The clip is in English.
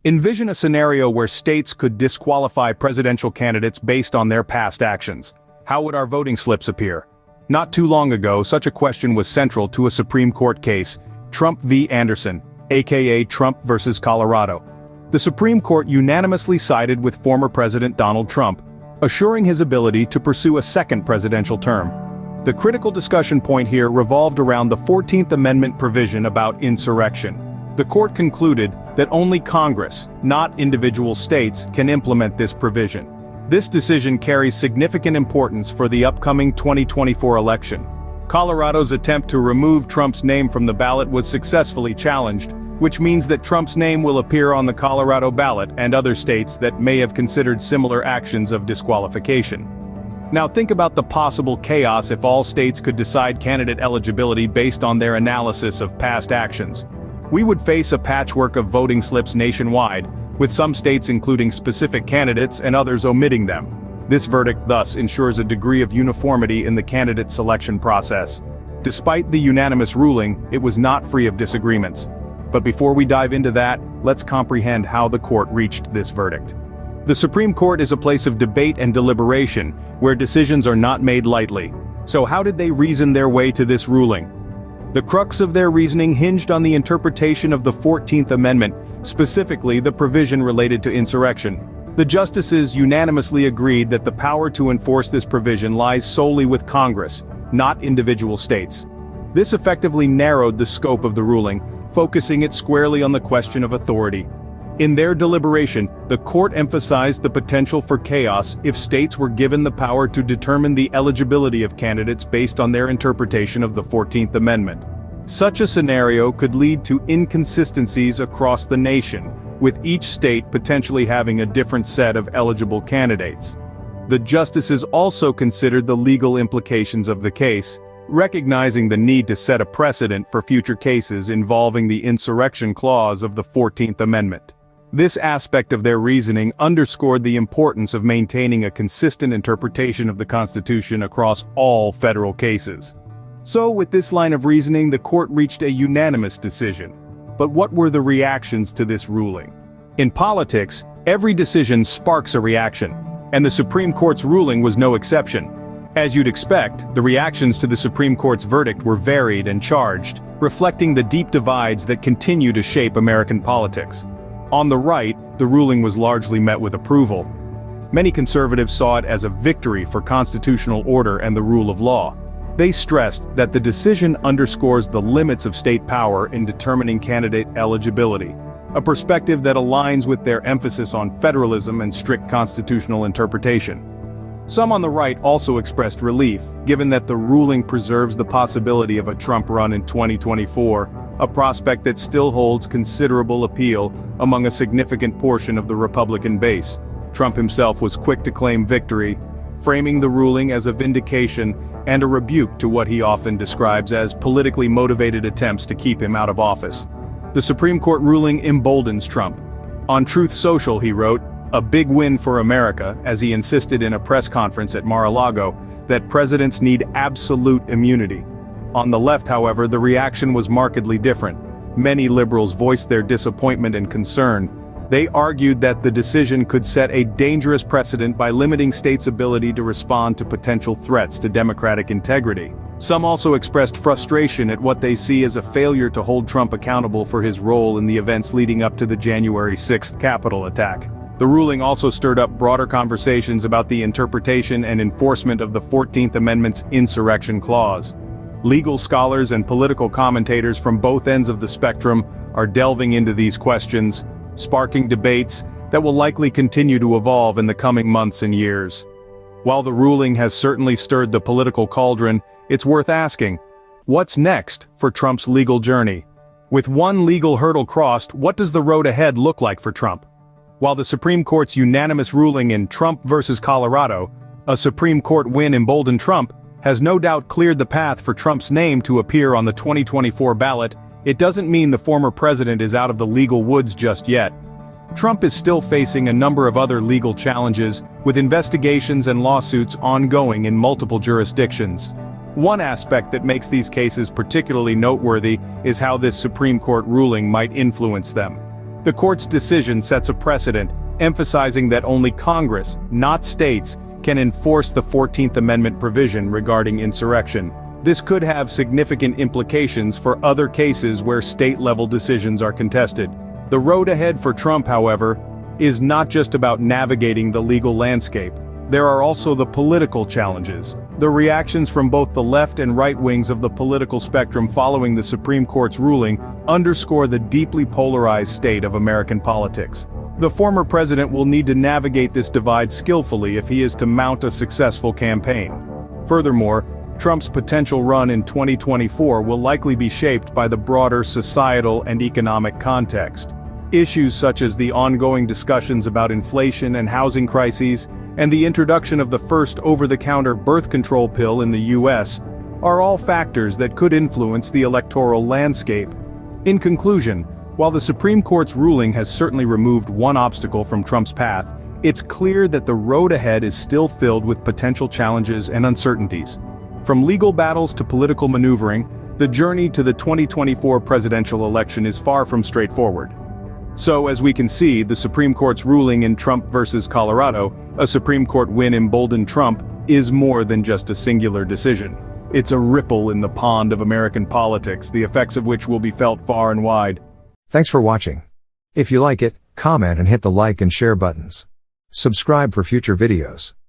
Envision a scenario where states could disqualify presidential candidates based on their past actions. How would our voting slips appear? Not too long ago, such a question was central to a Supreme Court case, Trump v. Anderson, aka Trump versus Colorado. The Supreme Court unanimously sided with former President Donald Trump, assuring his ability to pursue a second presidential term. The critical discussion point here revolved around the 14th Amendment provision about insurrection. The court concluded that only Congress, not individual states, can implement this provision. This decision carries significant importance for the upcoming 2024 election. Colorado's attempt to remove Trump's name from the ballot was successfully challenged, which means that Trump's name will appear on the Colorado ballot and other states that may have considered similar actions of disqualification. Now think about the possible chaos if all states could decide candidate eligibility based on their analysis of past actions. We would face a patchwork of voting slips nationwide, with some states including specific candidates and others omitting them. This verdict thus ensures a degree of uniformity in the candidate selection process. Despite the unanimous ruling, it was not free of disagreements. But before we dive into that, let's comprehend how the court reached this verdict. The Supreme Court is a place of debate and deliberation, where decisions are not made lightly. So how did they reason their way to this ruling? The crux of their reasoning hinged on the interpretation of the 14th Amendment, specifically the provision related to insurrection. The justices unanimously agreed that the power to enforce this provision lies solely with Congress, not individual states. This effectively narrowed the scope of the ruling, focusing it squarely on the question of authority. In their deliberation, the court emphasized the potential for chaos if states were given the power to determine the eligibility of candidates based on their interpretation of the 14th Amendment. Such a scenario could lead to inconsistencies across the nation, with each state potentially having a different set of eligible candidates. The justices also considered the legal implications of the case, recognizing the need to set a precedent for future cases involving the insurrection clause of the 14th Amendment. This aspect of their reasoning underscored the importance of maintaining a consistent interpretation of the Constitution across all federal cases. So, with this line of reasoning, the court reached a unanimous decision. But what were the reactions to this ruling? In politics, every decision sparks a reaction, and the Supreme Court's ruling was no exception. As you'd expect, the reactions to the Supreme Court's verdict were varied and charged, reflecting the deep divides that continue to shape American politics. On the right, the ruling was largely met with approval. Many conservatives saw it as a victory for constitutional order and the rule of law. They stressed that the decision underscores the limits of state power in determining candidate eligibility, a perspective that aligns with their emphasis on federalism and strict constitutional interpretation. Some on the right also expressed relief, given that the ruling preserves the possibility of a Trump run in 2024, a prospect that still holds considerable appeal among a significant portion of the Republican base. Trump himself was quick to claim victory, framing the ruling as a vindication and a rebuke to what he often describes as politically motivated attempts to keep him out of office. The Supreme Court ruling emboldens Trump. On Truth Social, he wrote, "A big win for America," as he insisted in a press conference at Mar-a-Lago that presidents need absolute immunity. On the left, however, the reaction was markedly different. Many liberals voiced their disappointment and concern. They argued that the decision could set a dangerous precedent by limiting states' ability to respond to potential threats to democratic integrity. Some also expressed frustration at what they see as a failure to hold Trump accountable for his role in the events leading up to the January 6th Capitol attack. The ruling also stirred up broader conversations about the interpretation and enforcement of the 14th Amendment's insurrection clause. Legal scholars and political commentators from both ends of the spectrum are delving into these questions, sparking debates that will likely continue to evolve in the coming months and years. While the ruling has certainly stirred the political cauldron, it's worth asking, what's next for Trump's legal journey? With one legal hurdle crossed, what does the road ahead look like for Trump? While the Supreme Court's unanimous ruling in Trump versus Colorado, a Supreme Court win emboldened Trump, has no doubt cleared the path for Trump's name to appear on the 2024 ballot, it doesn't mean the former president is out of the legal woods just yet. Trump is still facing a number of other legal challenges, with investigations and lawsuits ongoing in multiple jurisdictions. One aspect that makes these cases particularly noteworthy is how this Supreme Court ruling might influence them. The court's decision sets a precedent, emphasizing that only Congress, not states, can enforce the 14th Amendment provision regarding insurrection. This could have significant implications for other cases where state-level decisions are contested. The road ahead for Trump, however, is not just about navigating the legal landscape. There are also the political challenges. The reactions from both the left and right wings of the political spectrum following the Supreme Court's ruling underscore the deeply polarized state of American politics. The former president will need to navigate this divide skillfully if he is to mount a successful campaign. Furthermore, Trump's potential run in 2024 will likely be shaped by the broader societal and economic context. Issues such as the ongoing discussions about inflation and housing crises, and the introduction of the first over-the-counter birth control pill in the US, are all factors that could influence the electoral landscape. In conclusion, while the Supreme Court's ruling has certainly removed one obstacle from Trump's path, it's clear that the road ahead is still filled with potential challenges and uncertainties. From legal battles to political maneuvering, the journey to the 2024 presidential election is far from straightforward. So, as we can see, the Supreme Court's ruling in Trump versus Colorado, a Supreme Court win emboldened Trump, is more than just a singular decision. It's a ripple in the pond of American politics, the effects of which will be felt far and wide. Thanks for watching. If you like it, comment and hit the like and share buttons. Subscribe for future videos.